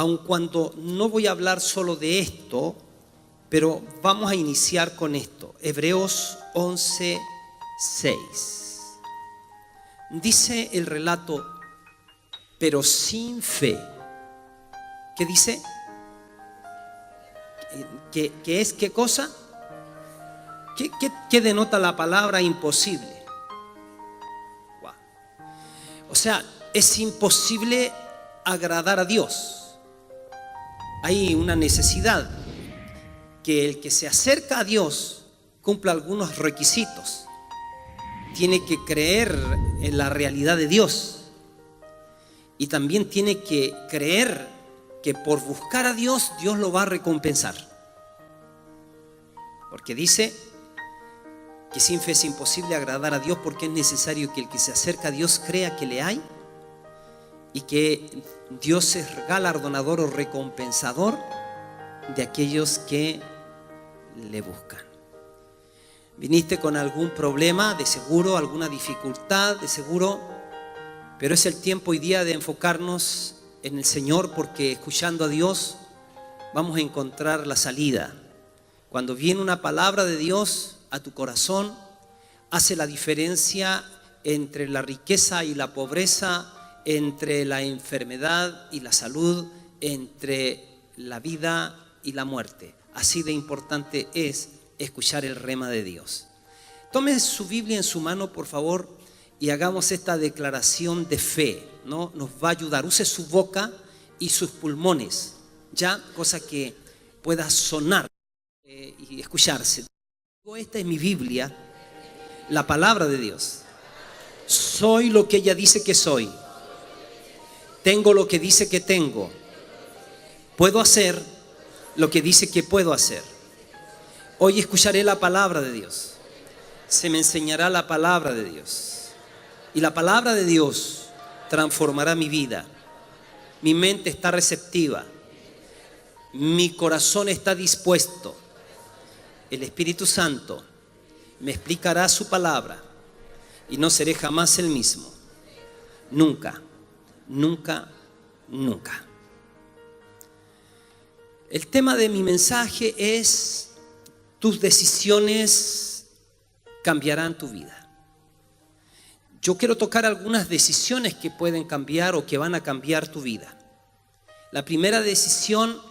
aun cuando no voy a hablar solo de esto, pero vamos a iniciar con esto. Hebreos 11:6. Dice el relato, pero sin fe. ¿Qué dice? ¿Qué es qué cosa? ¿Qué denota la palabra imposible? Wow. O sea, es imposible agradar a Dios. Hay una necesidad que el que se acerca a Dios cumpla algunos requisitos. Tiene que creer en la realidad de Dios y también tiene que creer que por buscar a Dios, Dios lo va a recompensar. Porque dice que sin fe es imposible agradar a Dios, porque es necesario que el que se acerca a Dios crea que le hay y que Dios es galardonador o recompensador de aquellos que le buscan. Viniste con algún problema, de seguro, alguna dificultad, de seguro, pero es el tiempo hoy día de enfocarnos en el Señor, porque escuchando a Dios vamos a encontrar la salida. Cuando viene una palabra de Dios a tu corazón, hace la diferencia entre la riqueza y la pobreza, entre la enfermedad y la salud, entre la vida y la muerte. Así de importante es escuchar el rema de Dios. Tome su Biblia en su mano, por favor, y hagamos esta declaración de fe, ¿no? Nos va a ayudar. Use su boca y sus pulmones, ya, cosa que pueda sonar y escucharse. Esta es mi Biblia, la palabra de Dios. Soy lo que ella dice que soy. Tengo lo que dice que tengo. Puedo hacer lo que dice que puedo hacer. Hoy escucharé la palabra de Dios. Se me enseñará la palabra de Dios. Y la palabra de Dios transformará mi vida. Mi mente está receptiva. Mi corazón está dispuesto. El Espíritu Santo me explicará su palabra y no seré jamás el mismo. Nunca, nunca, nunca. El tema de mi mensaje es: tus decisiones cambiarán tu vida. Yo quiero tocar algunas decisiones que pueden cambiar o que van a cambiar tu vida. La primera decisión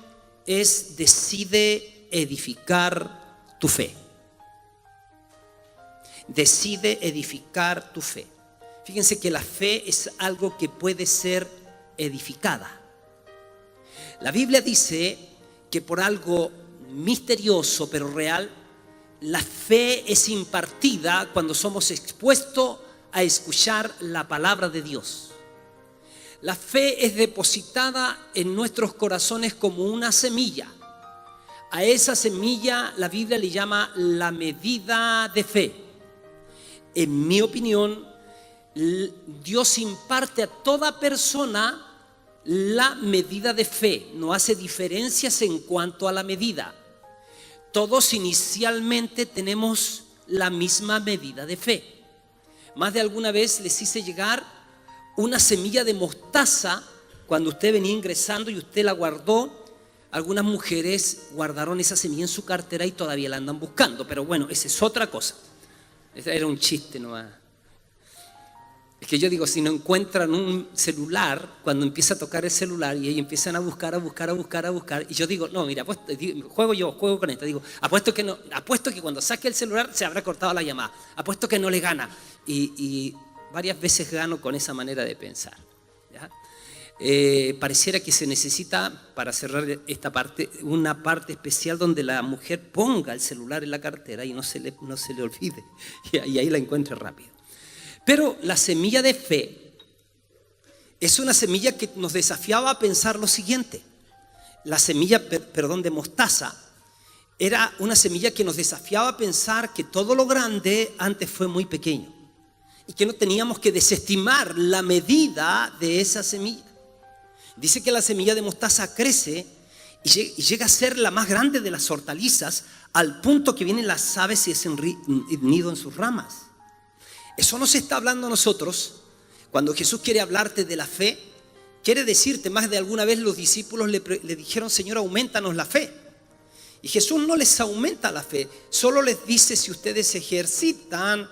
es: decide edificar tu fe. Decide edificar tu fe. Fíjense que la fe es algo que puede ser edificada. La Biblia dice que por algo misterioso pero real, la fe es impartida cuando somos expuestos a escuchar la palabra de Dios. La fe es depositada en nuestros corazones como una semilla. A esa semilla la Biblia le llama la medida de fe. En mi opinión, Dios imparte a toda persona la medida de fe. No hace diferencias en cuanto a la medida. Todos inicialmente tenemos la misma medida de fe. Más de alguna vez les hice llegar una semilla de mostaza cuando usted venía ingresando y usted la guardó. Algunas mujeres guardaron esa semilla en su cartera y todavía la andan buscando. Pero bueno, esa es otra cosa. Ese era un chiste nomás. Es que yo digo, si no encuentran un celular, cuando empieza a tocar el celular y ellos empiezan a buscar, y yo digo, no, mira, juego con esto, digo, apuesto que cuando saque el celular se habrá cortado la llamada, apuesto que no le gana, y varias veces gano con esa manera de pensar, ¿ya? Pareciera que se necesita, para cerrar esta parte, una parte especial donde la mujer ponga el celular en la cartera y no se le olvide, y ahí la encuentre rápido. Pero la semilla de fe es una semilla que nos desafiaba a pensar lo siguiente. La semilla, de mostaza era una semilla que nos desafiaba a pensar que todo lo grande antes fue muy pequeño y que no teníamos que desestimar la medida de esa semilla. Dice que la semilla de mostaza crece y llega a ser la más grande de las hortalizas, al punto que vienen las aves y hacen nido en sus ramas. Eso nos está hablando a nosotros cuando Jesús quiere hablarte de la fe. Quiere decirte, más de alguna vez los discípulos le dijeron: Señor, aumentanos la fe. Y Jesús no les aumenta la fe, solo les dice: si ustedes ejercitan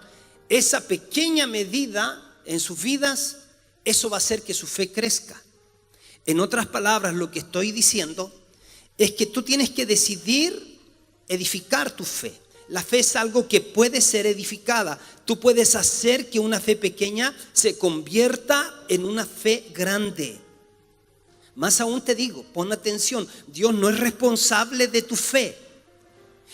esa pequeña medida en sus vidas, eso va a hacer que su fe crezca. En otras palabras, lo que estoy diciendo es que tú tienes que decidir edificar tu fe. La fe es algo que puede ser edificada. Tú puedes hacer que una fe pequeña se convierta en una fe grande. Más aún te digo, pon atención, Dios no es responsable de tu fe.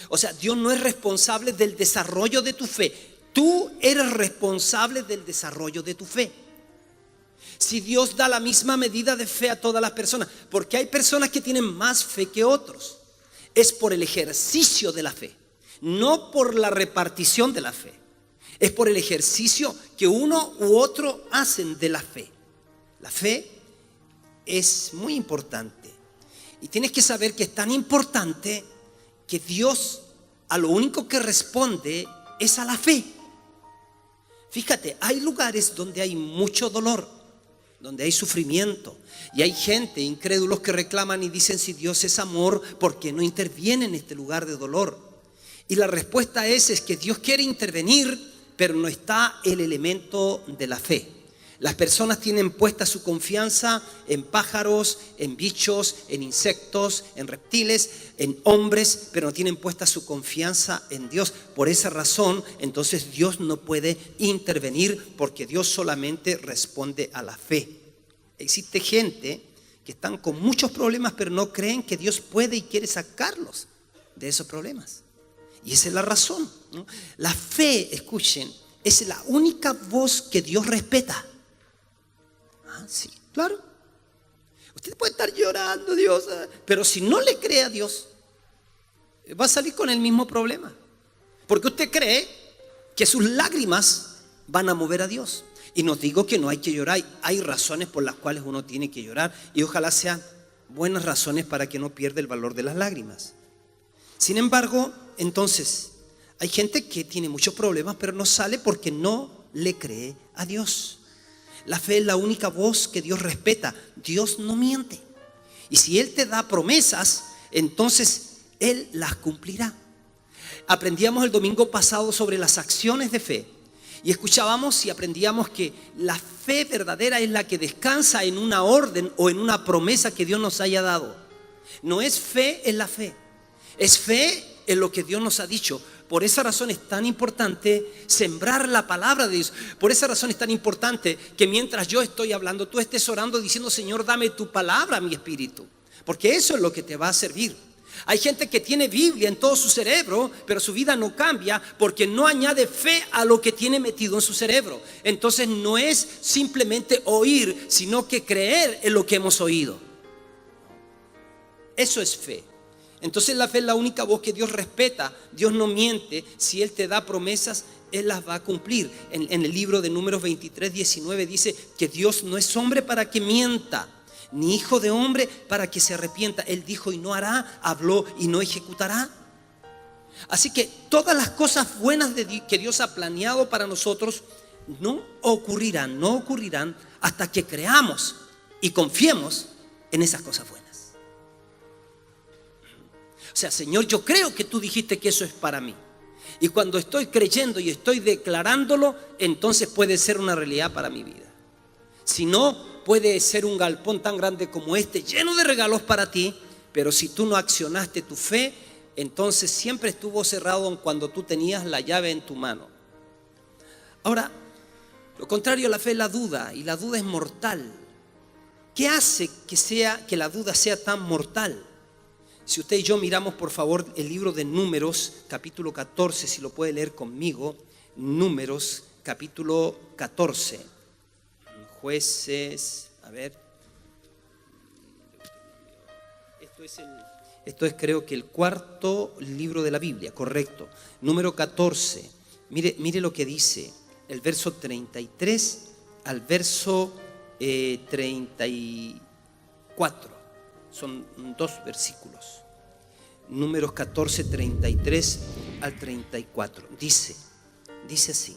O sea, Dios no es responsable del desarrollo de tu fe. Tú eres responsable del desarrollo de tu fe. Si Dios da la misma medida de fe a todas las personas, porque hay personas que tienen más fe que otros, es por el ejercicio de la fe, no por la repartición de la fe. Es por el ejercicio que uno u otro hacen de la fe. La fe es muy importante. Y tienes que saber que es tan importante que Dios a lo único que responde es a la fe. Fíjate, hay lugares donde hay mucho dolor, donde hay sufrimiento, y hay gente, incrédulos, que reclaman y dicen: si Dios es amor, ¿por qué no interviene en este lugar de dolor? Y la respuesta es que Dios quiere intervenir, pero no está el elemento de la fe. Las personas tienen puesta su confianza en pájaros, en bichos, en insectos, en reptiles, en hombres, pero no tienen puesta su confianza en Dios. Por esa razón, entonces Dios no puede intervenir, porque Dios solamente responde a la fe. Existe gente que están con muchos problemas, pero no creen que Dios puede y quiere sacarlos de esos problemas. Y esa es la razón, ¿no? La fe, escuchen, es la única voz que Dios respeta. Ah, sí, claro. Usted puede estar llorando, Dios, pero si no le cree a Dios, va a salir con el mismo problema. Porque usted cree que sus lágrimas van a mover a Dios. Y no digo que no hay que llorar. Hay razones por las cuales uno tiene que llorar, y ojalá sean buenas razones para que no pierda el valor de las lágrimas. Sin embargo, entonces, hay gente que tiene muchos problemas, pero no sale porque no le cree a Dios. La fe es la única voz que Dios respeta. Dios no miente. Y si Él te da promesas, entonces Él las cumplirá. Aprendíamos el domingo pasado sobre las acciones de fe. Y escuchábamos y aprendíamos que la fe verdadera es la que descansa en una orden o en una promesa que Dios nos haya dado. No es fe en la fe. Es fe en lo que Dios nos ha dicho. Por esa razón es tan importante sembrar la palabra de Dios. Por esa razón es tan importante que mientras yo estoy hablando, tú estés orando diciendo: Señor, dame tu palabra a mi espíritu. Porque eso es lo que te va a servir. Hay gente que tiene Biblia en todo su cerebro, pero su vida no cambia porque no añade fe a lo que tiene metido en su cerebro. Entonces no es simplemente oír, sino que creer en lo que hemos oído. Eso es fe. Entonces la fe es la única voz que Dios respeta. Dios no miente. Si Él te da promesas, Él las va a cumplir. En el libro de Números 23:19 dice que Dios no es hombre para que mienta, ni hijo de hombre para que se arrepienta. Él dijo y no hará, habló y no ejecutará. Así que todas las cosas buenas que Dios ha planeado para nosotros no ocurrirán hasta que creamos y confiemos en esas cosas buenas. O sea, Señor, yo creo que tú dijiste que eso es para mí. Y cuando estoy creyendo y estoy declarándolo, entonces puede ser una realidad para mi vida. Si no, puede ser un galpón tan grande como este, lleno de regalos para ti, pero si tú no accionaste tu fe, entonces siempre estuvo cerrado cuando tú tenías la llave en tu mano. Ahora, lo contrario a la fe es la duda, y la duda es mortal. ¿Qué hace que la duda sea tan mortal? Si usted y yo miramos, por favor, el libro de Números, capítulo 14, si lo puede leer conmigo. Números, capítulo 14. Jueces, a ver. Esto es creo que el cuarto libro de la Biblia, correcto. Número 14. Mire lo que dice, el verso 33 al verso 34. Son 2 versículos. Números 14, 33 al 34. Dice así.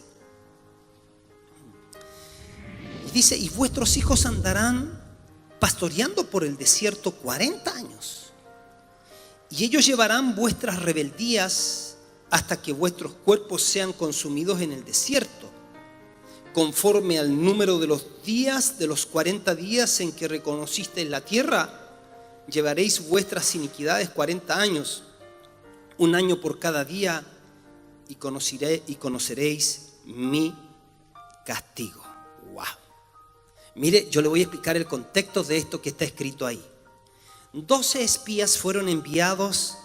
Y dice: y vuestros hijos andarán pastoreando por el desierto 40 años. Y ellos llevarán vuestras rebeldías hasta que vuestros cuerpos sean consumidos en el desierto, conforme al número de los días, de los 40 días en que reconocisteis la tierra. Llevaréis vuestras iniquidades 40 años, un año por cada día, y conoceréis mi castigo. Wow. Mire, yo le voy a explicar el contexto de esto que está escrito ahí. 12 espías fueron enviados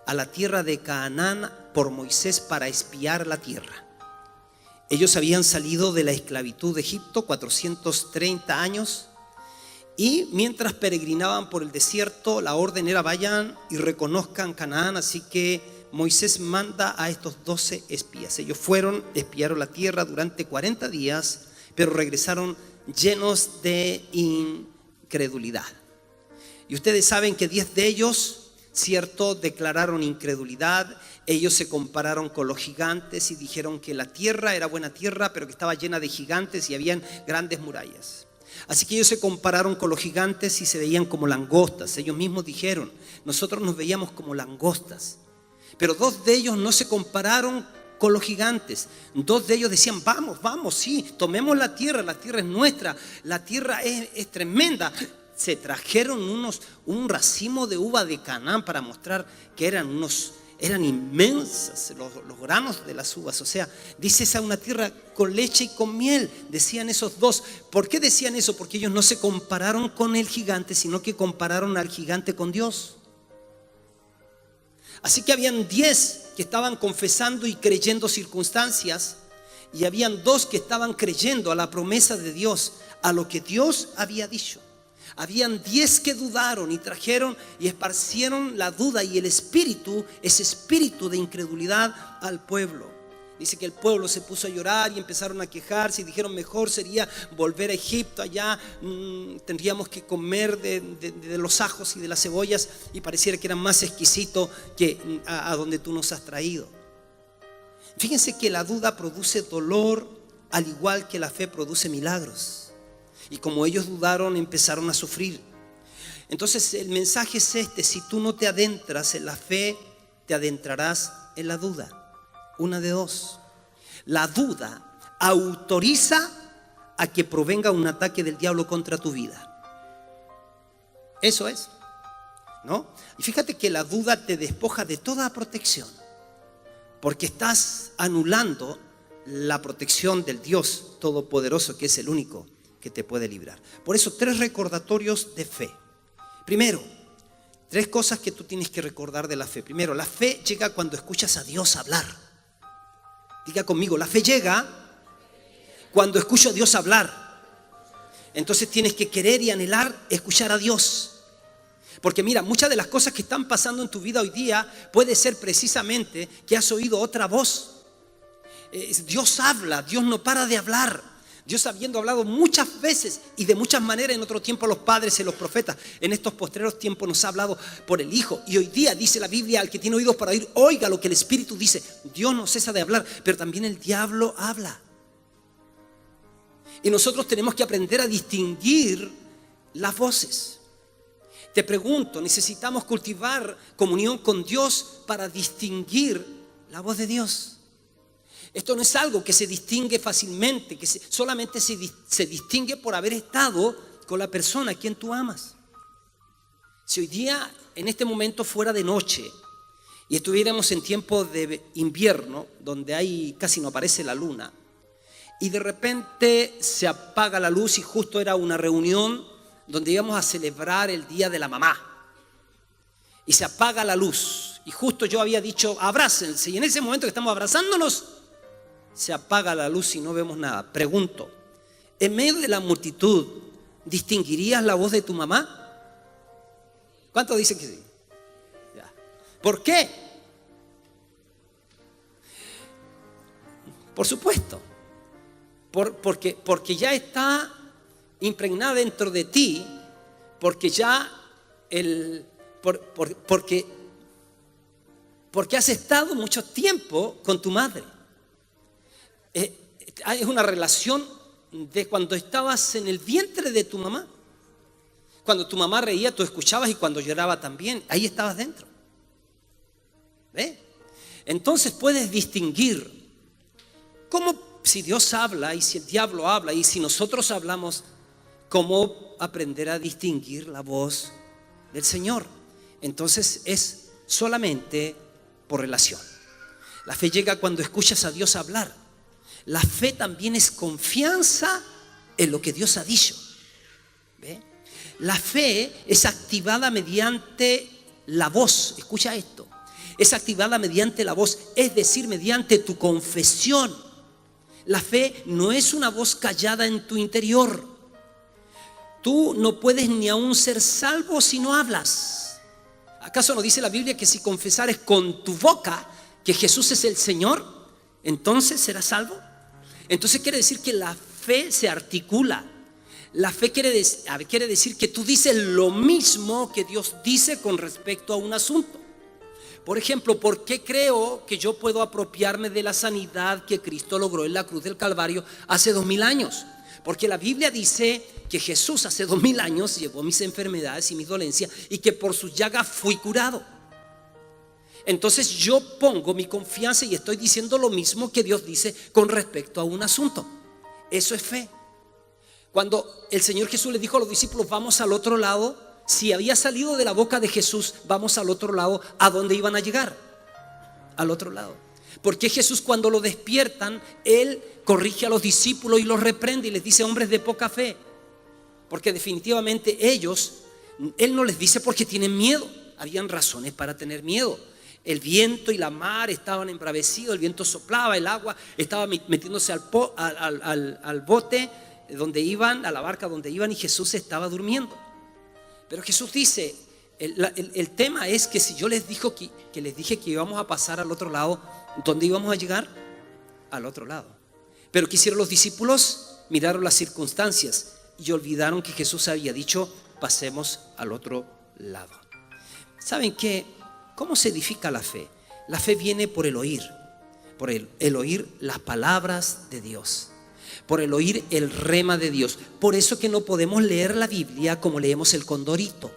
a la tierra de Canaán por Moisés para espiar la tierra. Ellos habían salido de la esclavitud de Egipto 430 años, y mientras peregrinaban por el desierto, la orden era: vayan y reconozcan Canaán. Así que Moisés manda a estos 12 espías. Ellos fueron, espiaron la tierra durante 40 días, pero regresaron llenos de incredulidad. Y ustedes saben que 10 de ellos, cierto, declararon incredulidad. Ellos se compararon con los gigantes y dijeron que la tierra era buena tierra, pero que estaba llena de gigantes y habían grandes murallas. Así que ellos se compararon con los gigantes y se veían como langostas. Ellos mismos dijeron: nosotros nos veíamos como langostas. Pero 2 de ellos no se compararon con los gigantes. 2 de ellos decían: vamos, sí, tomemos la tierra es nuestra, la tierra es tremenda. Se trajeron un racimo de uva de Canaán para mostrar que eran inmensas los granos de las uvas. O sea, dice, esa una tierra con leche y con miel, decían esos 2. ¿Por qué decían eso? Porque ellos no se compararon con el gigante, sino que compararon al gigante con Dios. Así que habían 10 que estaban confesando y creyendo circunstancias, y habían 2 que estaban creyendo a la promesa de Dios, a lo que Dios había dicho. Habían 10 que dudaron y trajeron y esparcieron la duda y ese espíritu de incredulidad al pueblo. Dice que el pueblo se puso a llorar y empezaron a quejarse y dijeron: mejor sería volver a Egipto, allá tendríamos que comer de los ajos y de las cebollas, y pareciera que era más exquisito que a donde tú nos has traído. Fíjense que la duda produce dolor, al igual que la fe produce milagros. Y como ellos dudaron, empezaron a sufrir. Entonces el mensaje es este: si tú no te adentras en la fe, te adentrarás en la duda. Una de dos: la duda autoriza a que provenga un ataque del diablo contra tu vida. Eso es, ¿no? Y fíjate que la duda te despoja de toda protección, porque estás anulando la protección del Dios Todopoderoso, que es el único que te puede librar. Por eso, 3 recordatorios de fe. Primero, 3 cosas que tú tienes que recordar de la fe. Primero, la fe llega cuando escuchas a Dios hablar. Diga conmigo: la fe llega cuando escucho a Dios hablar. Entonces tienes que querer y anhelar escuchar a Dios. Porque mira, muchas de las cosas que están pasando en tu vida hoy día puede ser precisamente que has oído otra voz. Dios habla, Dios no para de hablar. Dios, habiendo hablado muchas veces y de muchas maneras en otro tiempo a los padres y a los profetas, en estos postreros tiempos nos ha hablado por el Hijo. Y hoy día dice la Biblia: al que tiene oídos para oír, oiga lo que el Espíritu dice. Dios no cesa de hablar, pero también el diablo habla. Y nosotros tenemos que aprender a distinguir las voces. Te pregunto, ¿necesitamos cultivar comunión con Dios para distinguir la voz de Dios? Esto no es algo que se distingue fácilmente, que solamente se distingue por haber estado con la persona a quien tú amas. Si hoy día, en este momento, fuera de noche y estuviéramos en tiempo de invierno, donde casi no aparece la luna, y de repente se apaga la luz, y justo era una reunión donde íbamos a celebrar el Día de la Mamá, y se apaga la luz, y justo yo había dicho: abrácense, y en ese momento que estamos abrazándonos, se apaga la luz y no vemos nada. Pregunto, en medio de la multitud, ¿distinguirías la voz de tu mamá? ¿Cuántos dicen que sí? Ya. ¿Por qué? Por supuesto, porque ya está impregnada dentro de ti, porque ya porque has estado mucho tiempo con tu madre. Es una relación de cuando estabas en el vientre de tu mamá. Cuando tu mamá reía, tú escuchabas, y cuando lloraba también, ahí estabas dentro. ¿Ve? Entonces puedes distinguir cómo, si Dios habla y si el diablo habla y si nosotros hablamos, cómo aprender a distinguir la voz del Señor. Entonces es solamente por relación. La fe llega cuando escuchas a Dios hablar. La fe también es confianza en lo que Dios ha dicho. ¿Ve? La fe es activada mediante la voz. Escucha esto. Es activada mediante la voz, es decir, mediante tu confesión. La fe no es una voz callada en tu interior. Tú no puedes ni aún ser salvo si no hablas. ¿Acaso no dice la Biblia que si confesares con tu boca que Jesús es el Señor, entonces serás salvo? Entonces quiere decir que la fe se articula. La fe quiere decir que tú dices lo mismo que Dios dice con respecto a un asunto. Por ejemplo, ¿por qué creo que yo puedo apropiarme de la sanidad que Cristo logró en la cruz del Calvario hace 2000 años? Porque la Biblia dice que Jesús hace 2000 años llevó mis enfermedades y mis dolencias y que por sus llagas fui curado. Entonces yo pongo mi confianza y estoy diciendo lo mismo que Dios dice con respecto a un asunto. Eso es fe. Cuando el Señor Jesús le dijo a los discípulos, vamos al otro lado, si había salido de la boca de Jesús, vamos al otro lado, ¿a dónde iban a llegar? Al otro lado. Porque Jesús, cuando lo despiertan, Él corrige a los discípulos y los reprende y les dice, hombres de poca fe. Porque definitivamente Él no les dice porque tienen miedo. Habían razones para tener miedo. El viento y la mar estaban embravecidos, el viento soplaba, el agua estaba metiéndose al bote donde iban, a la barca donde iban, y Jesús estaba durmiendo. Pero Jesús dice, el tema es que si yo les dije que íbamos a pasar al otro lado, ¿dónde íbamos a llegar? Al otro lado. Pero ¿qué hicieron los discípulos? Miraron las circunstancias y olvidaron que Jesús había dicho, pasemos al otro lado. ¿Saben qué? ¿Cómo se edifica la fe? La fe viene por el oír, por el oír las palabras de Dios, por el oír el rema de Dios. Por eso que no podemos leer la Biblia como leemos el Condorito.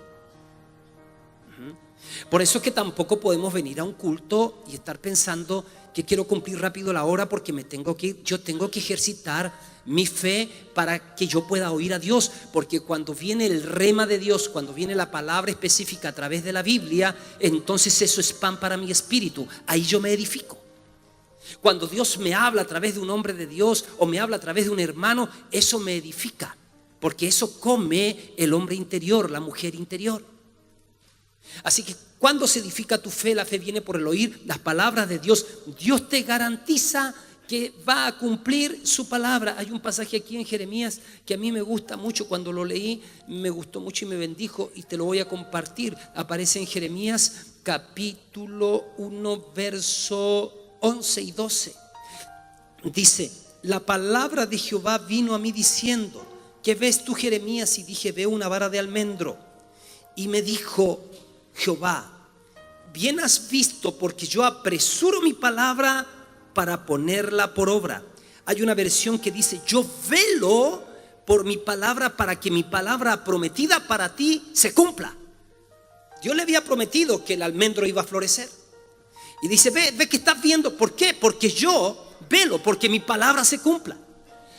Por eso que tampoco podemos venir a un culto y estar pensando que quiero cumplir rápido la hora porque me tengo que ir. Yo tengo que ejercitar mi fe para que yo pueda oír a Dios, porque cuando viene el rema de Dios, cuando viene la palabra específica a través de la Biblia, entonces eso es pan para mi espíritu. Ahí yo me edifico. Cuando Dios me habla a través de un hombre de Dios o me habla a través de un hermano, eso me edifica, porque eso come el hombre interior, la mujer interior. Así que cuando se edifica tu fe, la fe viene por el oír las palabras de Dios. Dios te garantiza que va a cumplir su palabra. Hay un pasaje aquí en Jeremías que a mí me gusta mucho. Cuando lo leí me gustó mucho y me bendijo, y te lo voy a compartir. Aparece en Jeremías capítulo 1 verso 11 y 12. Dice, la palabra de Jehová vino a mí diciendo, ¿qué ves tú, Jeremías? Y dije, veo una vara de almendro. Y me dijo Jehová, bien has visto, porque yo apresuro mi palabra para ponerla por obra. Hay una versión que dice, yo velo por mi palabra para que mi palabra prometida para ti se cumpla. Dios le había prometido que el almendro iba a florecer. Y dice, ve que estás viendo. ¿Por qué? Porque yo velo, porque mi palabra se cumpla.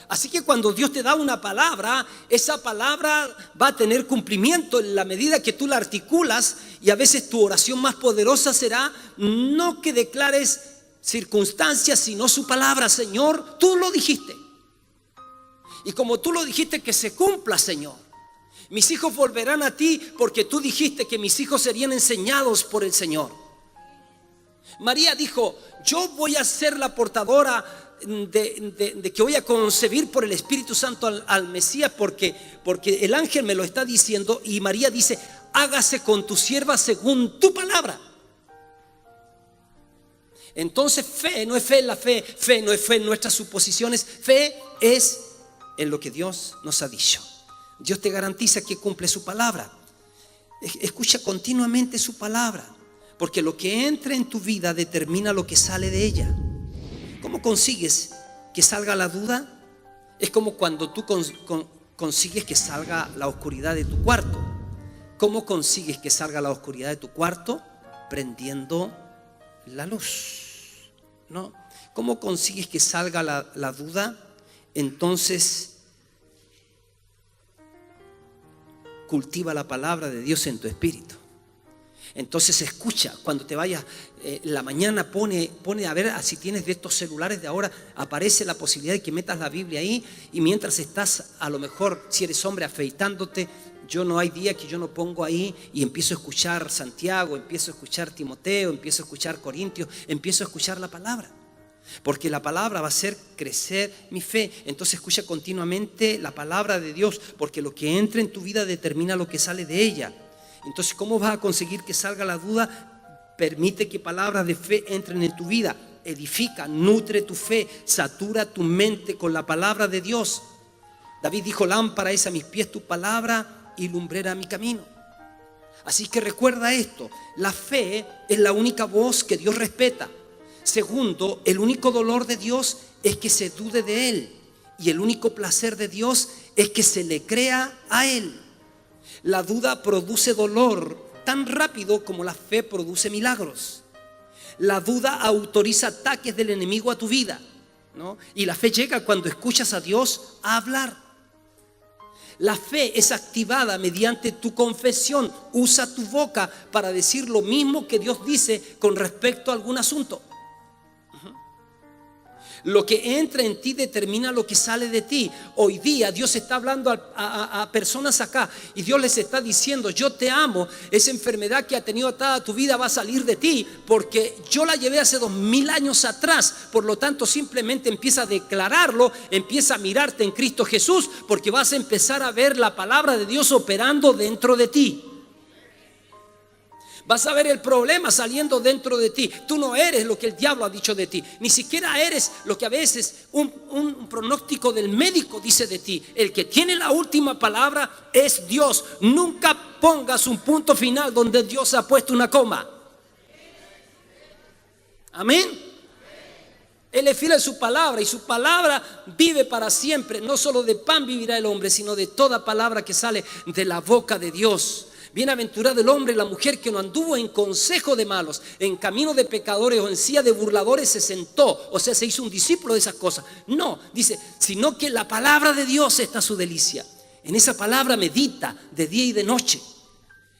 Así que cuando Dios te da una palabra, esa palabra va a tener cumplimiento en la medida que tú la articulas. Y a veces tu oración más poderosa será no que declares circunstancias, sino su palabra. Señor, tú lo dijiste, y como tú lo dijiste, que se cumpla, Señor. Mis hijos volverán a ti porque tú dijiste que mis hijos serían enseñados por el Señor. María dijo, yo voy a ser la portadora de que voy a concebir por el Espíritu Santo al Mesías, porque el ángel me lo está diciendo. Y María dice, hágase con tu sierva según tu palabra. Entonces fe no es fe en la fe, fe no es fe en nuestras suposiciones, fe es en lo que Dios nos ha dicho. Dios te garantiza que cumple su palabra. Escucha continuamente su palabra, porque lo que entra en tu vida determina lo que sale de ella. ¿Cómo consigues que salga la duda? Es como cuando tú consigues que salga la oscuridad de tu cuarto. ¿Cómo consigues que salga la oscuridad de tu cuarto? Prendiendo la luz, ¿no? ¿Cómo consigues que salga la duda? Entonces, cultiva la palabra de Dios en tu espíritu. Entonces escucha, cuando te vayas en la mañana pone a ver si tienes de estos celulares de ahora, aparece la posibilidad de que metas la Biblia ahí, y mientras estás, a lo mejor si eres hombre, afeitándote, yo no hay día que yo no pongo ahí y empiezo a escuchar Santiago, empiezo a escuchar Timoteo, empiezo a escuchar Corintios, empiezo a escuchar la palabra. Porque la palabra va a hacer crecer mi fe. Entonces escucha continuamente la palabra de Dios, porque lo que entra en tu vida determina lo que sale de ella. Entonces, ¿cómo vas a conseguir que salga la duda? Permite que palabras de fe entren en tu vida. Edifica, nutre tu fe, satura tu mente con la palabra de Dios. David dijo: lámpara es a mis pies tu palabra y lumbrera mi camino. Así que recuerda esto: la fe es la única voz que Dios respeta. Segundo, el único dolor de Dios es que se dude de Él, y el único placer de Dios es que se le crea a Él. La duda produce dolor tan rápido como la fe produce milagros. La duda autoriza ataques del enemigo a tu vida, ¿no? Y la fe llega cuando escuchas a Dios a hablar. La fe es activada mediante tu confesión. Usa tu boca para decir lo mismo que Dios dice con respecto a algún asunto. Lo que entra en ti determina lo que sale de ti. Hoy día Dios está hablando a personas acá, y Dios les está diciendo: yo te amo. Esa enfermedad que ha tenido atada tu vida va a salir de ti, porque yo la llevé hace 2000 años atrás. Por lo tanto, simplemente empieza a declararlo, empieza a mirarte en Cristo Jesús, porque vas a empezar a ver la palabra de Dios operando dentro de ti. Vas a ver el problema saliendo dentro de ti. Tú no eres lo que el diablo ha dicho de ti. Ni siquiera eres lo que a veces un pronóstico del médico dice de ti. El que tiene la última palabra es Dios. Nunca pongas un punto final donde Dios ha puesto una coma. Amén. Él es fiel a su palabra, y su palabra vive para siempre. No solo de pan vivirá el hombre, sino de toda palabra que sale de la boca de Dios. Bienaventurado el hombre y la mujer que no anduvo en consejo de malos, en camino de pecadores o en silla de burladores se sentó. O sea, se hizo un discípulo de esas cosas. No, dice, sino que la palabra de Dios está su delicia. En esa palabra medita de día y de noche.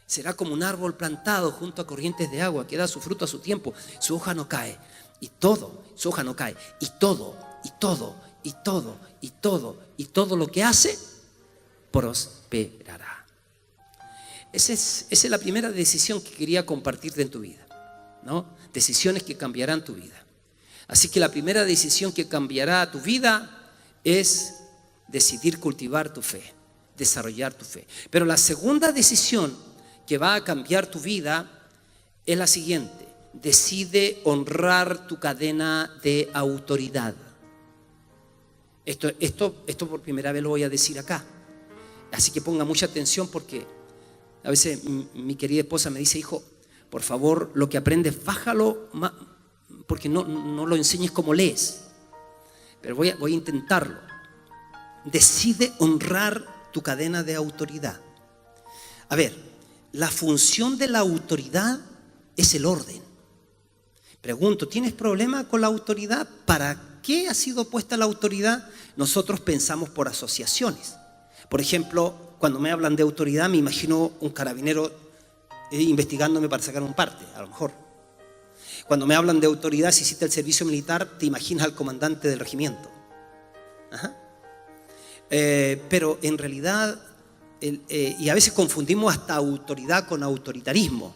Será como un árbol plantado junto a corrientes de agua, que da su fruto a su tiempo. Su hoja no cae. Su hoja no cae. Y todo lo que hace prosperará. Esa es la primera decisión que quería compartirte en tu vida, ¿no? Decisiones que cambiarán tu vida. Así que la primera decisión que cambiará tu vida es decidir cultivar tu fe, desarrollar tu fe. Pero la segunda decisión que va a cambiar tu vida es la siguiente: decide honrar tu cadena de autoridad. Esto por primera vez lo voy a decir acá. Así que ponga mucha atención, porque a veces mi querida esposa me dice: hijo, por favor, lo que aprendes, bájalo, porque no lo enseñes como lees. Pero voy a intentarlo. Decide honrar tu cadena de autoridad. A ver, la función de la autoridad es el orden. Pregunto, ¿tienes problema con la autoridad? ¿Para qué ha sido puesta la autoridad? Nosotros pensamos por asociaciones. Por ejemplo, cuando me hablan de autoridad, me imagino un carabinero investigándome para sacar un parte, a lo mejor. Cuando me hablan de autoridad, si hiciste el servicio militar, te imaginas al comandante del regimiento. Ajá. Pero en realidad, y a veces confundimos hasta autoridad con autoritarismo.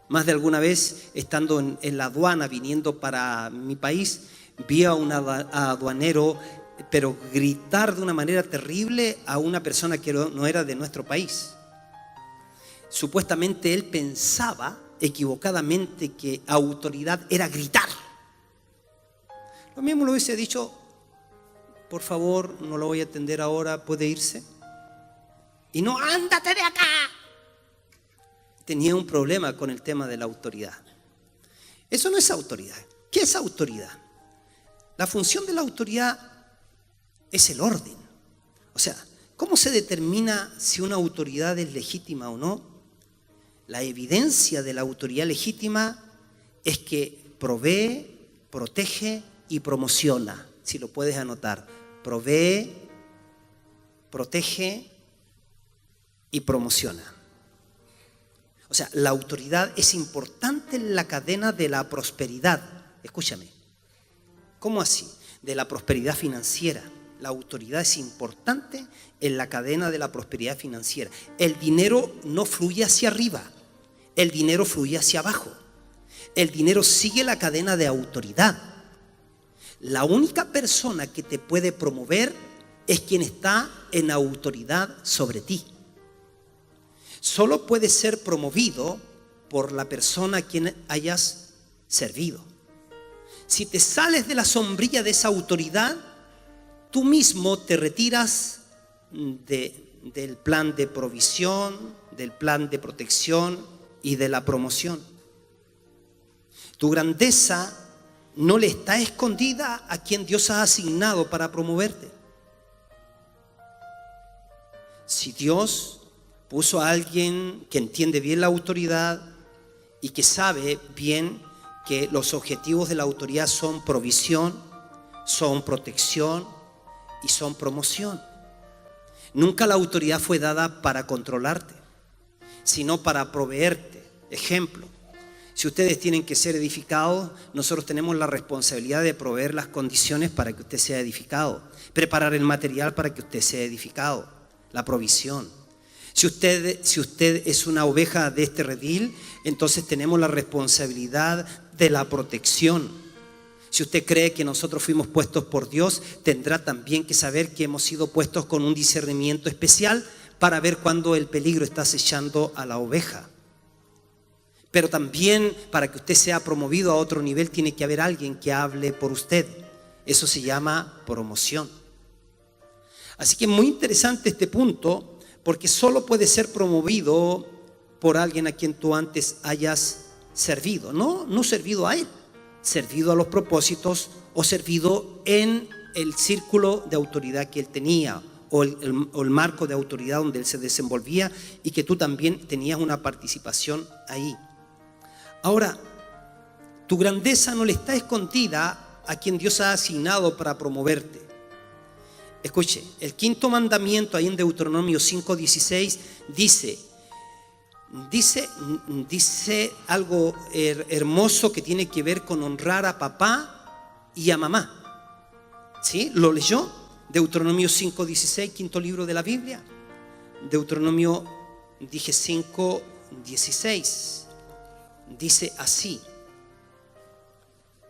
Más de alguna vez, estando en la aduana, viniendo para mi país, vi a un aduanero, pero gritar de una manera terrible a una persona que no era de nuestro país. Supuestamente él pensaba equivocadamente que autoridad era gritar. Lo mismo lo hubiese dicho: por favor, no lo voy a atender ahora, ¿puede irse? Y no, ándate de acá. Tenía un problema con el tema de la autoridad. Eso no es autoridad. ¿Qué es autoridad? La función de la autoridad es el orden. O sea, ¿cómo se determina si una autoridad es legítima o no? La evidencia de la autoridad legítima es que provee, protege y promociona. Si lo puedes anotar. Provee, protege y promociona. O sea, la autoridad es importante en la cadena de la prosperidad. Escúchame. ¿Cómo así? De la prosperidad financiera. La autoridad es importante en la cadena de la prosperidad financiera. El dinero no fluye hacia arriba, el dinero fluye hacia abajo. El dinero sigue la cadena de autoridad. La única persona que te puede promover es quien está en autoridad sobre ti. Solo puede ser promovido por la persona a quien hayas servido. Si te sales de la sombrilla de esa autoridad, tú mismo te retiras del plan de provisión, del plan de protección y de la promoción. Tu grandeza no le está escondida a quien Dios ha asignado para promoverte. Si Dios puso a alguien que entiende bien la autoridad y que sabe bien que los objetivos de la autoridad son provisión, son protección y son promoción. Nunca la autoridad fue dada para controlarte, sino para proveerte. Ejemplo, si ustedes tienen que ser edificados, nosotros tenemos la responsabilidad de proveer las condiciones para que usted sea edificado, preparar el material para que usted sea edificado, la provisión. Si usted es una oveja de este redil, entonces tenemos la responsabilidad de la protección. Si usted cree que nosotros fuimos puestos por Dios, tendrá también que saber que hemos sido puestos con un discernimiento especial para ver cuándo el peligro está acechando a la oveja. Pero también para que usted sea promovido a otro nivel tiene que haber alguien que hable por usted. Eso se llama promoción. Así que es muy interesante este punto, porque solo puede ser promovido por alguien a quien tú antes hayas servido. No servido a él, servido a los propósitos o servido en el círculo de autoridad que él tenía o el marco de autoridad donde él se desenvolvía y que tú también tenías una participación ahí. Ahora, tu grandeza no le está escondida a quien Dios ha asignado para promoverte. Escuche, el quinto mandamiento ahí en Deuteronomio 5:16 dice algo hermoso que tiene que ver con honrar a papá y a mamá. ¿Sí? ¿Lo leyó? Deuteronomio 5:16, quinto libro de la Biblia. Deuteronomio 5:16. Dice así.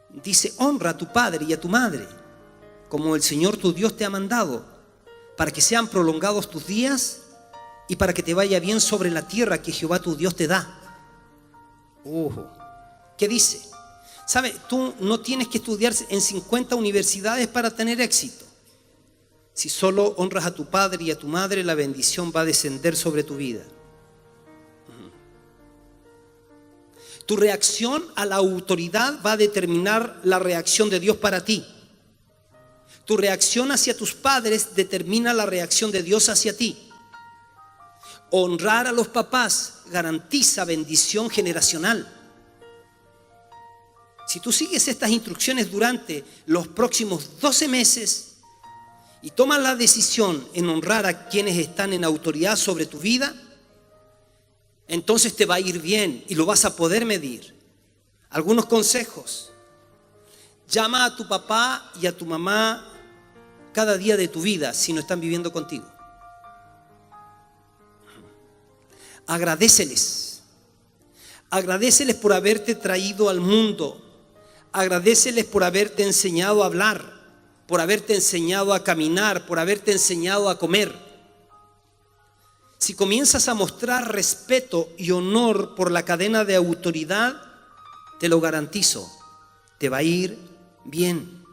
Dice: honra a tu padre y a tu madre, como el Señor tu Dios te ha mandado, para que sean prolongados tus días y para que te vaya bien sobre la tierra que Jehová tu Dios te da. ¿Qué dice? ¿Sabe? Tú no tienes que estudiar en 50 universidades para tener éxito. Si solo honras a tu padre y a tu madre, la bendición va a descender sobre tu vida. Tu reacción a la autoridad va a determinar la reacción de Dios para ti. Tu reacción hacia tus padres determina la reacción de Dios hacia ti. Honrar a los papás garantiza bendición generacional. Si tú sigues estas instrucciones durante los próximos 12 meses y tomas la decisión en honrar a quienes están en autoridad sobre tu vida, entonces te va a ir bien y lo vas a poder medir. Algunos consejos: llama a tu papá y a tu mamá cada día de tu vida si no están viviendo contigo. Agradéceles por haberte traído al mundo. Agradéceles por haberte enseñado a hablar, por haberte enseñado a caminar, por haberte enseñado a comer. Si comienzas a mostrar respeto y honor por la cadena de autoridad, te lo garantizo, te va a ir bien.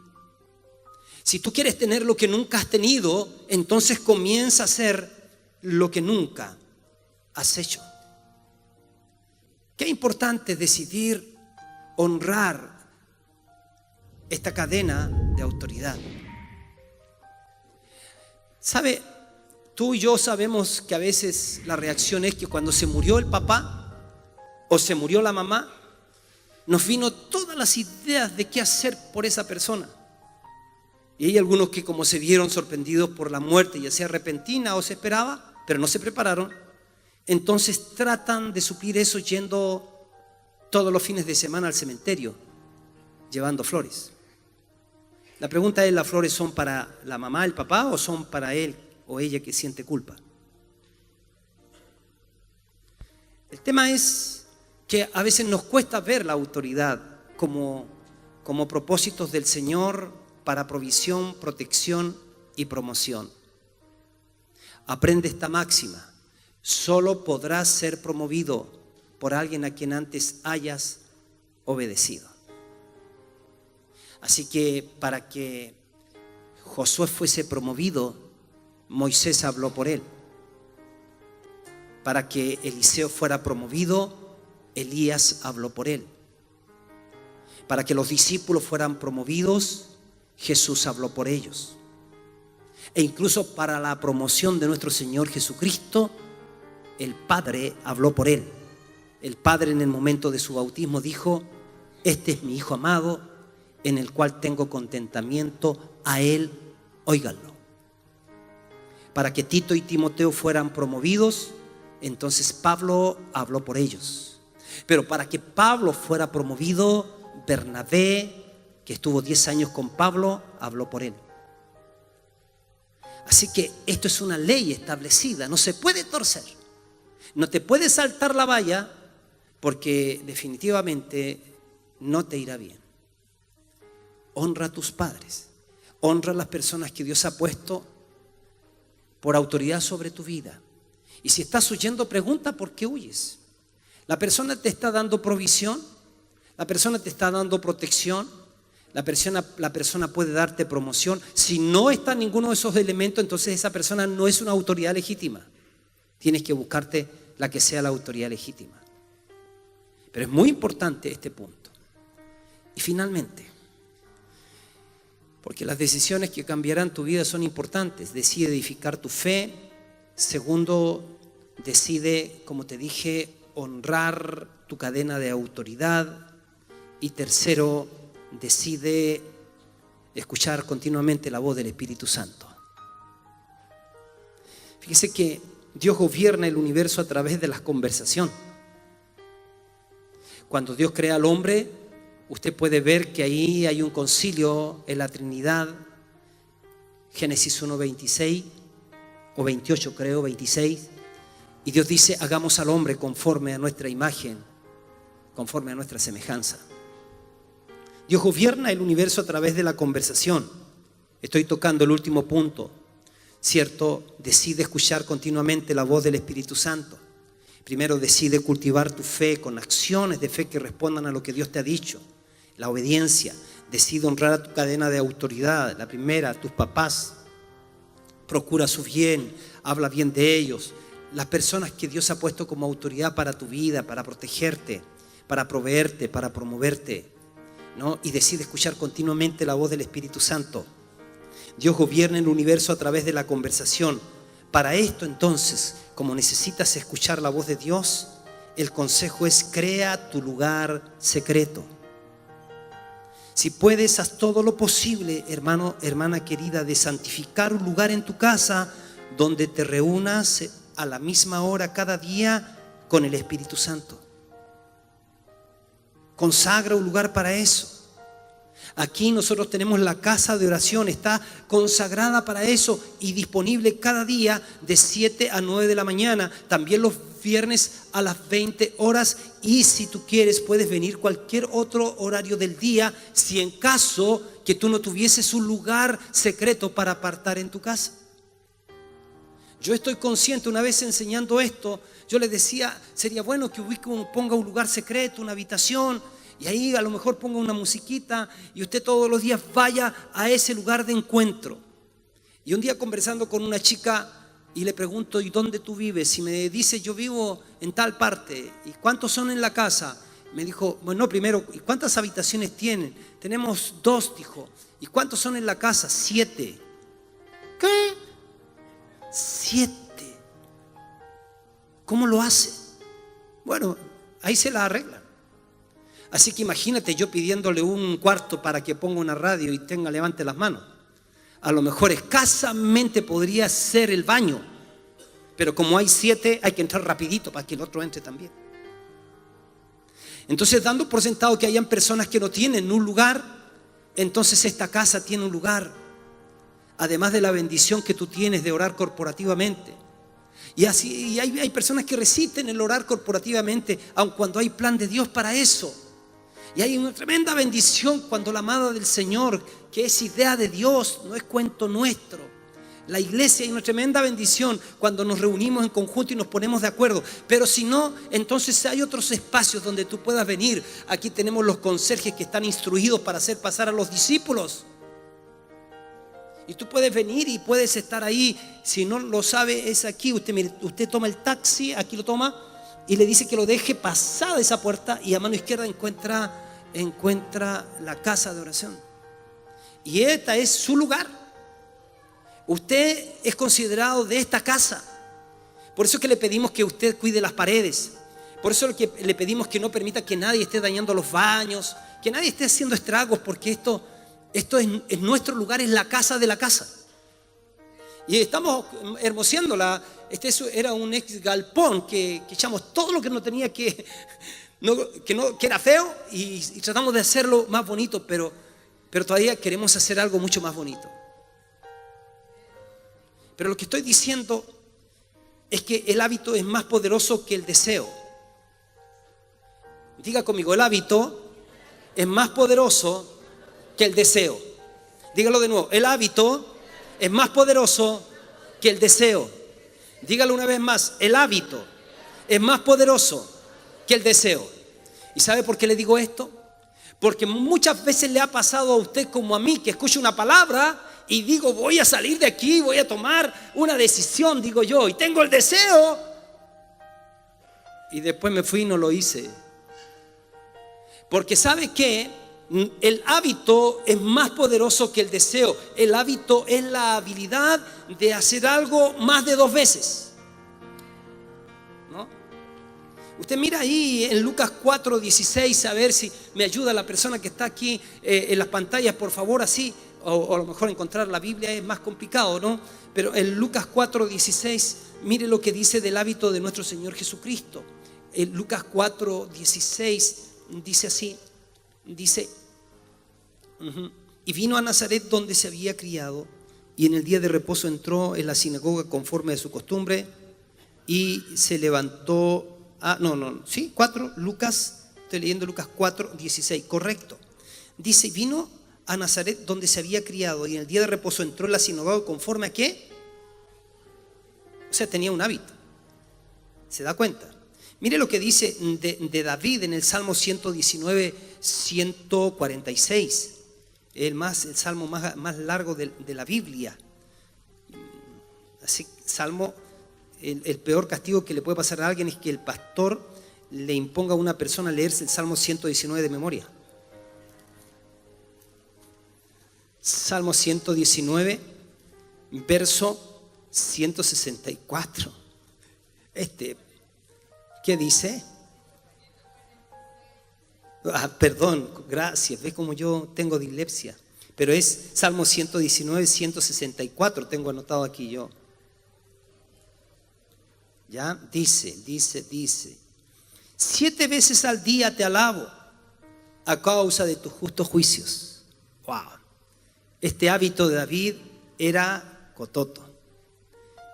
Si tú quieres tener lo que nunca has tenido, entonces comienza a hacer lo que nunca has hecho. Qué importante es decidir honrar esta cadena de autoridad. ¿Sabe? Tú y yo sabemos que a veces la reacción es que cuando se murió el papá, o se murió la mamá, nos vino todas las ideas de qué hacer por esa persona. Y hay algunos que, como se vieron sorprendidos por la muerte, ya sea repentina o se esperaba, pero no se prepararon, entonces tratan de suplir eso yendo todos los fines de semana al cementerio, llevando flores. La pregunta es, ¿las flores son para la mamá, el papá, o son para él o ella que siente culpa? El tema es que a veces nos cuesta ver la autoridad como propósitos del Señor para provisión, protección y promoción. Aprende esta máxima: solo podrás ser promovido por alguien a quien antes hayas obedecido. Así que para que Josué fuese promovido, Moisés habló por él. Para que Eliseo fuera promovido, Elías habló por él. Para que los discípulos fueran promovidos, Jesús habló por ellos. E incluso para la promoción de nuestro Señor Jesucristo, el Padre habló por él. El Padre, en el momento de su bautismo, dijo: este es mi Hijo amado, en el cual tengo contentamiento, a él óiganlo. Para que Tito y Timoteo fueran promovidos, entonces Pablo habló por ellos. Pero para que Pablo fuera promovido, Bernabé, que estuvo 10 años con Pablo, habló por él. Así que esto es una ley establecida, no se puede torcer. No te puedes saltar la valla, porque definitivamente no te irá bien. Honra a tus padres, honra a las personas que Dios ha puesto por autoridad sobre tu vida. Y si estás huyendo, pregunta por qué huyes. La persona te está dando provisión, la persona te está dando protección, la persona puede darte promoción. Si no está ninguno de esos elementos, entonces esa persona no es una autoridad legítima. Tienes que buscarte la que sea la autoridad legítima. Pero es muy importante este punto. Y finalmente, porque las decisiones que cambiarán tu vida son importantes. Decide edificar tu fe. Segundo, decide, como te dije, honrar tu cadena de autoridad. Y tercero, decide escuchar continuamente la voz del Espíritu Santo. Fíjese que Dios gobierna el universo a través de la conversación. Cuando Dios crea al hombre, usted puede ver que ahí hay un concilio en la Trinidad. Génesis 1:26 o 28, creo, 26. Y Dios dice: hagamos al hombre conforme a nuestra imagen, conforme a nuestra semejanza. Dios gobierna el universo a través de la conversación. Estoy tocando el último punto, ¿cierto? Decide escuchar continuamente la voz del Espíritu Santo. Primero, decide cultivar tu fe con acciones de fe que respondan a lo que Dios te ha dicho. La obediencia. Decide honrar a tu cadena de autoridad. La primera, tus papás. Procura su bien, habla bien de ellos. Las personas que Dios ha puesto como autoridad para tu vida, para protegerte, para proveerte, para promoverte, ¿no? Y decide escuchar continuamente la voz del Espíritu Santo. Dios gobierna el universo a través de la conversación. Para esto, entonces, como necesitas escuchar la voz de Dios, el consejo es: crea tu lugar secreto. Si puedes, haz todo lo posible, hermano, hermana querida, de santificar un lugar en tu casa donde te reúnas a la misma hora cada día con el Espíritu Santo. Consagra un lugar para eso. Aquí nosotros tenemos la casa de oración, está consagrada para eso y disponible cada día de 7 a 9 de la mañana. También los viernes a las 20 horas. Y si tú quieres, puedes venir cualquier otro horario del día, si en caso que tú no tuvieses un lugar secreto para apartar en tu casa. Yo estoy consciente, una vez enseñando esto, yo les decía: sería bueno que ponga un lugar secreto, una habitación, y ahí a lo mejor ponga una musiquita y usted todos los días vaya a ese lugar de encuentro. Y un día, conversando con una chica, y le pregunto: ¿y dónde tú vives? Y me dice: yo vivo en tal parte. ¿Y cuántos son en la casa? Me dijo: bueno, primero, ¿y cuántas habitaciones tienen? Tenemos 2, dijo. ¿Y cuántos son en la casa? 7. ¿Qué? 7. ¿Cómo lo hace? Bueno, ahí se la arreglan. Así que imagínate yo pidiéndole un cuarto para que ponga una radio y levante las manos. A lo mejor escasamente podría ser el baño, pero como hay 7, hay que entrar rapidito para que el otro entre también. Entonces, dando por sentado que hayan personas que no tienen un lugar, entonces esta casa tiene un lugar. Además de la bendición que tú tienes de orar corporativamente. Y así hay personas que resisten el orar corporativamente, aun cuando hay plan de Dios para eso. Y hay una tremenda bendición cuando la amada del Señor, que es idea de Dios, no es cuento nuestro. La iglesia, hay una tremenda bendición cuando nos reunimos en conjunto y nos ponemos de acuerdo. Pero si no, entonces hay otros espacios donde tú puedas venir. Aquí tenemos los conserjes que están instruidos para hacer pasar a los discípulos. Y tú puedes venir y puedes estar ahí. Si no lo sabe, es aquí. Usted toma el taxi, aquí lo toma, y le dice que lo deje pasada esa puerta, y a mano izquierda encuentra la casa de oración. Y esta es su lugar. Usted es considerado de esta casa. Por eso es que le pedimos que usted cuide las paredes. Por eso es que le pedimos que no permita que nadie esté dañando los baños, que nadie esté haciendo estragos, porque esto es nuestro lugar, es la casa de la casa. Y estamos hermoseándola. Era un ex galpón que echamos todo lo que no tenía que era feo, y tratamos de hacerlo más bonito, pero todavía queremos hacer algo mucho más bonito. Pero lo que estoy diciendo es que el hábito es más poderoso que el deseo. Diga conmigo, el hábito es más poderoso que el deseo. Dígalo de nuevo, el hábito es más poderoso que el deseo. Dígalo una vez más, el hábito es más poderoso que el deseo. ¿Y sabe por qué le digo esto? Porque muchas veces le ha pasado a usted como a mí, que escucho una palabra y digo, voy a salir de aquí, voy a tomar una decisión, digo yo, y tengo el deseo, y después me fui y no lo hice. Porque ¿sabe qué? El hábito es más poderoso que el deseo. El hábito es la habilidad de hacer algo más de 2 veces, ¿no? Usted mira ahí en Lucas 4:16, a ver si me ayuda la persona que está aquí en las pantallas, por favor, así. O a lo mejor encontrar la Biblia es más complicado, ¿no? Pero en Lucas 4:16, mire lo que dice del hábito de nuestro Señor Jesucristo. En Lucas 4:16 dice así, dice: y vino a Nazaret donde se había criado, y en el día de reposo entró en la sinagoga conforme a su costumbre, y se levantó. Lucas, estoy leyendo Lucas 4:16, correcto. Dice, vino a Nazaret donde se había criado, y en el día de reposo entró en la sinagoga conforme a ¿qué? O sea, tenía un hábito. ¿Se da cuenta? Mire lo que dice de David en el Salmo 119, 146. El salmo más largo de la Biblia. Así, salmo, el peor castigo que le puede pasar a alguien es que el pastor le imponga a una persona a leerse el Salmo 119 de memoria. Salmo 119, verso 164. ¿Qué dice? Perdón, gracias. ¿Ves cómo yo tengo dislexia? Pero es Salmo 119, 164. Tengo anotado aquí yo. Ya, dice: 7 veces al día te alabo a causa de tus justos juicios. Wow. Este hábito de David era cototo.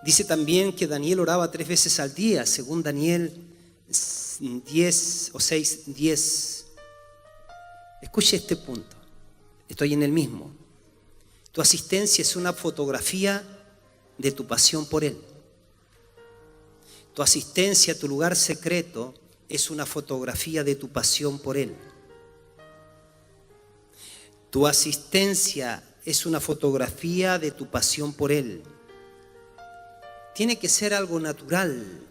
Dice también que Daniel oraba 3 veces al día, según Daniel 10 o 6:10. Escuche este punto. Estoy en el mismo. Tu asistencia es una fotografía de tu pasión por Él. Tu asistencia a tu lugar secreto es una fotografía de tu pasión por Él. Tu asistencia es una fotografía de tu pasión por Él. Tiene que ser algo natural.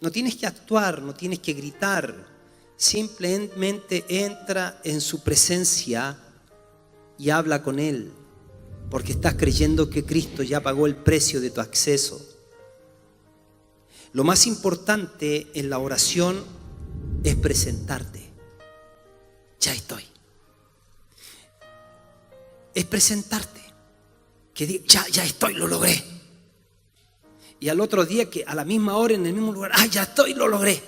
No tienes que actuar, no tienes que gritar. Simplemente entra en su presencia y habla con Él, porque estás creyendo que Cristo ya pagó el precio de tu acceso. Lo más importante en la oración es presentarte. Ya estoy. Es presentarte. Que ya estoy, lo logré. Y al otro día, que a la misma hora, en el mismo lugar, ya estoy, lo logré.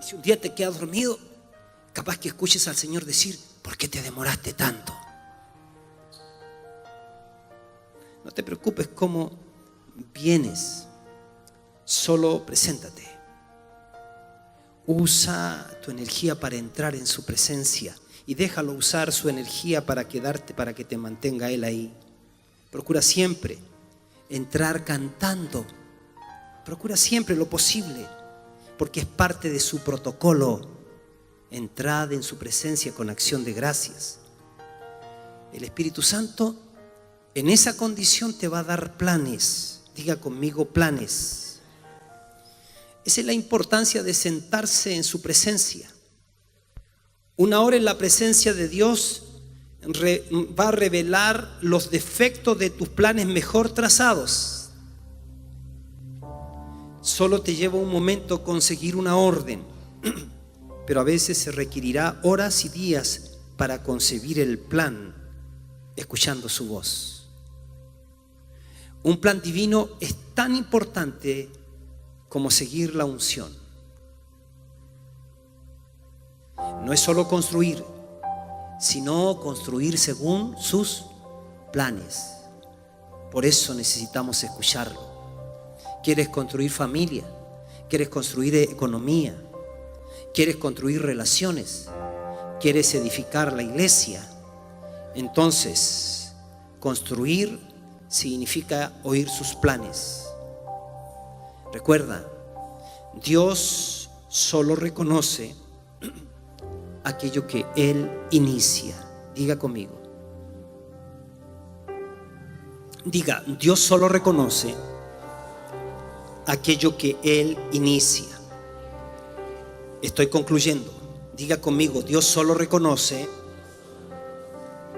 Y si un día te quedas dormido, capaz que escuches al Señor decir: ¿por qué te demoraste tanto? No te preocupes cómo vienes, solo preséntate. Usa tu energía para entrar en su presencia y déjalo usar su energía para quedarte, para que te mantenga Él ahí. Procura siempre entrar cantando. Procura siempre lo posible, porque es parte de su protocolo. Entrad en su presencia con acción de gracias. El Espíritu Santo en esa condición te va a dar planes. Diga conmigo: planes. Esa es la importancia de sentarse en su presencia. Una hora en la presencia de Dios va a revelar los defectos de tus planes mejor trazados. Solo te lleva un momento conseguir una orden, pero a veces se requerirá horas y días para concebir el plan, escuchando su voz. Un plan divino es tan importante como seguir la unción. No es solo construir, sino construir según sus planes. Por eso necesitamos escucharlo. ¿Quieres construir familia? ¿Quieres construir economía? ¿Quieres construir relaciones? ¿Quieres edificar la iglesia? Entonces, construir significa oír sus planes. Recuerda, Dios solo reconoce aquello que Él inicia. Diga conmigo. Diga: Dios solo reconoce aquello que Él inicia. Estoy concluyendo. Diga conmigo: Dios solo reconoce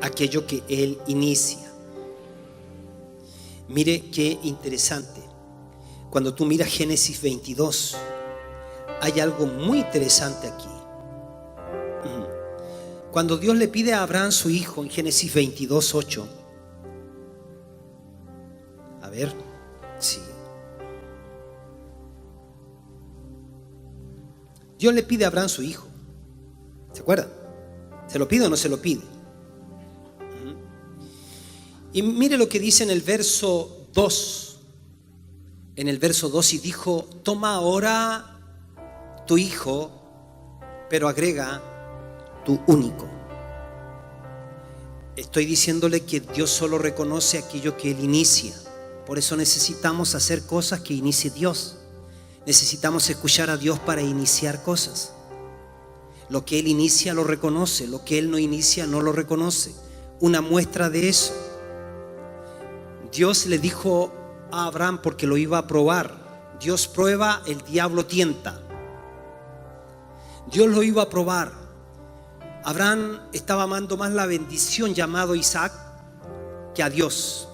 aquello que Él inicia. Mire qué interesante. Cuando tú miras Génesis 22, hay algo muy interesante aquí. Cuando Dios le pide a Abraham su hijo en Génesis 22, 8. A ver, sí. Dios le pide a Abraham su hijo. ¿Se acuerdan? ¿Se lo pide o no se lo pide? Y mire lo que dice en el verso 2. En el verso 2, y dijo: toma ahora tu hijo, pero agrega: tu único. Estoy diciéndole que Dios solo reconoce aquello que Él inicia. Por eso necesitamos hacer cosas que inicie Dios. Necesitamos escuchar a Dios para iniciar cosas. Lo que Él inicia lo reconoce, lo que Él no inicia no lo reconoce. Una muestra de eso: Dios le dijo a Abraham, porque lo iba a probar. Dios prueba, el diablo tienta. Dios lo iba a probar. Abraham estaba amando más la bendición llamado Isaac que a Dios.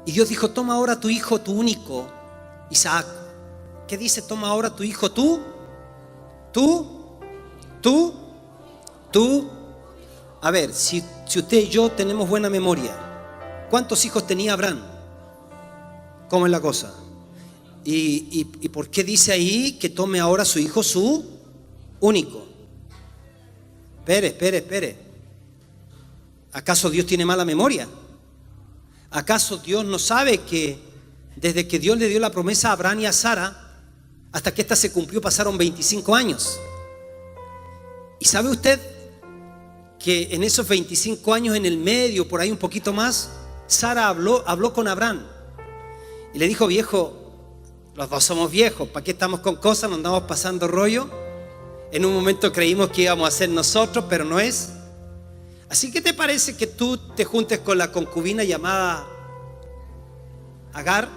Y Dios dijo: toma ahora tu hijo, tu único, Isaac. ¿Qué dice? Toma ahora tu hijo, tú. A ver, si usted y yo tenemos buena memoria, ¿cuántos hijos tenía Abraham? ¿Cómo es la cosa? ¿Y por qué dice ahí que tome ahora su hijo, su único? Espere. ¿Acaso Dios tiene mala memoria? ¿Acaso Dios no sabe que desde que Dios le dio la promesa a Abraham y a Sara hasta que ésta se cumplió pasaron 25 años? ¿Y sabe usted que en esos 25 años, en el medio, por ahí un poquito más, Sara habló con Abraham y le dijo: viejo, los dos somos viejos, ¿para qué estamos con cosas? Nos andamos pasando rollo. En un momento creímos que íbamos a ser nosotros, pero no es. Así que ¿te parece que tú te juntes con la concubina llamada Agar?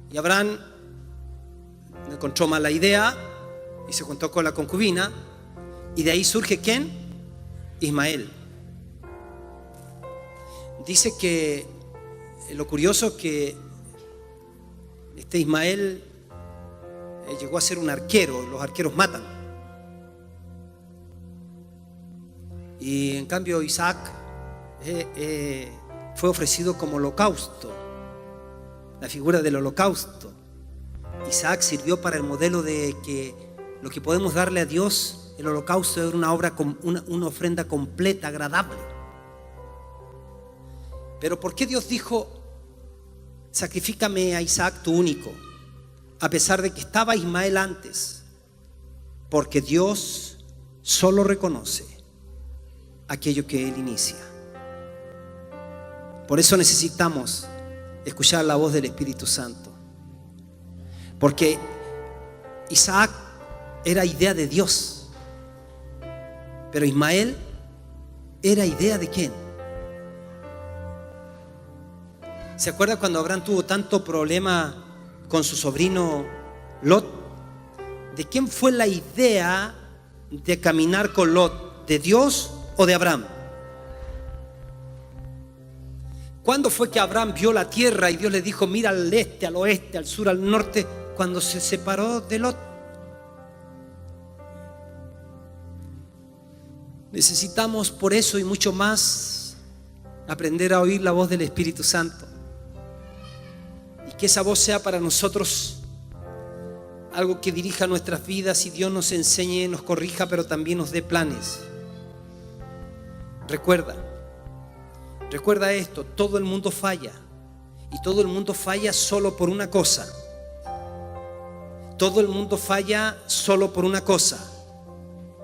Y Abraham encontró mala idea y se juntó con la concubina, y de ahí surge ¿quién? Ismael. Dice que lo curioso es que este Ismael llegó a ser un arquero. Los arqueros matan. Y en cambio Isaac fue ofrecido como holocausto, la figura del holocausto. Isaac sirvió para el modelo de que lo que podemos darle a Dios, el holocausto era una ofrenda completa, agradable. Pero ¿por qué Dios dijo, sacrifícame a Isaac tu único? A pesar de que estaba Ismael antes. Porque Dios solo reconoce aquello que Él inicia. Por eso necesitamos escuchar la voz del Espíritu Santo. Porque Isaac era idea de Dios, pero Ismael era idea de ¿quién? ¿Se acuerda cuando Abraham tuvo tanto problema con su sobrino Lot? ¿De quién fue la idea de caminar con Lot? ¿De Dios o de Abraham? ¿Cuándo fue que Abraham vio la tierra y Dios le dijo, mira al este, al oeste, al sur, al norte? Cuando se separó de Lot. Necesitamos por eso y mucho más aprender a oír la voz del Espíritu Santo. Y que esa voz sea para nosotros algo que dirija nuestras vidas y Dios nos enseñe, nos corrija, pero también nos dé planes. Recuerda esto, todo el mundo falla. Y todo el mundo falla solo por una cosa. Todo el mundo falla solo por una cosa.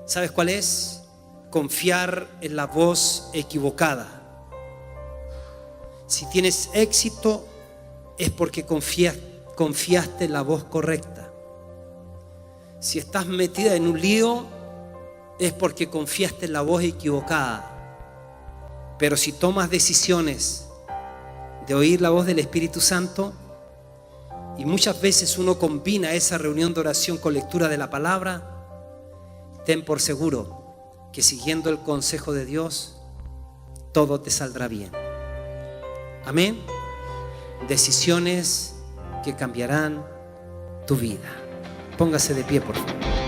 ¿Sabes cuál es? Confiar en la voz equivocada. Si tienes éxito es porque confiaste en la voz correcta. Si estás metida en un lío es porque confiaste en la voz equivocada. Pero si tomas decisiones de oír la voz del Espíritu Santo, y muchas veces uno combina esa reunión de oración con lectura de la palabra, ten por seguro que siguiendo el consejo de Dios, todo te saldrá bien. Amén. Decisiones que cambiarán tu vida. Póngase de pie, por favor.